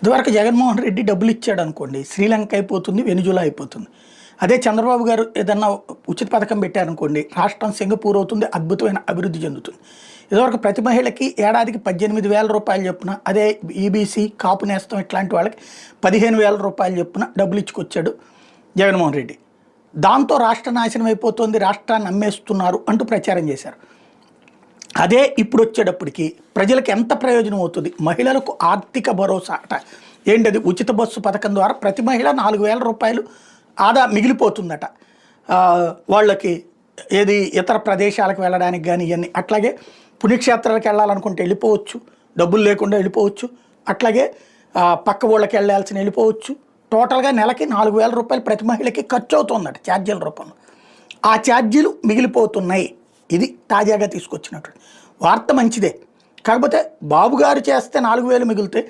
ఇదివరకు జగన్మోహన్ రెడ్డి డబ్బులు ఇచ్చాడు అనుకోండి, శ్రీలంక అయిపోతుంది, వెనిజులా అయిపోతుంది. అదే చంద్రబాబు గారు ఏదన్నా ఉచిత పథకం పెట్టారనుకోండి, రాష్ట్రం సింగపూర్ అవుతుంది, అద్భుతమైన అభివృద్ధి చెందుతుంది. ఇదివరకు ప్రతి మహిళకి ఏడాదికి 18,000 రూపాయలు చొప్పున, అదే ఈబీసీ కాపు నేస్తం ఇట్లాంటి వాళ్ళకి 15,000 రూపాయలు చొప్పున డబ్బులు ఇచ్చుకొచ్చాడు జగన్మోహన్ రెడ్డి. దాంతో రాష్ట్ర నాశనం అయిపోతుంది, రాష్ట్రాన్ని అమ్మేస్తున్నారు అంటూ ప్రచారం చేశారు. అదే ఇప్పుడు వచ్చేటప్పటికి ప్రజలకు ఎంత ప్రయోజనం అవుతుంది, మహిళలకు ఆర్థిక భరోసా అట. ఏంటది? ఉచిత బస్సు పథకం ద్వారా ప్రతి మహిళ 4,000 రూపాయలు ఆదా మిగిలిపోతుందట. వాళ్ళకి ఏది ఇతర ప్రదేశాలకు వెళ్ళడానికి కానీ ఇవన్నీ, అట్లాగే పుణ్యక్షేత్రాలకు వెళ్ళాలనుకుంటే వెళ్ళిపోవచ్చు, డబ్బులు లేకుండా వెళ్ళిపోవచ్చు. అట్లాగే పక్క ఊళ్ళకి వెళ్ళాల్సిన వెళ్ళిపోవచ్చు. టోటల్గా నెలకి 4,000 రూపాయలు ప్రతి మహిళకి ఖర్చు అవుతుందట ఛార్జీల రూపంలో. ఆ ఛార్జీలు మిగిలిపోతున్నాయి. ఇది తాజాగా తీసుకొచ్చినటువంటి వార్త. మంచిదే, కాకపోతే బాబు గారు చేస్తే 4,000 మిగిలితే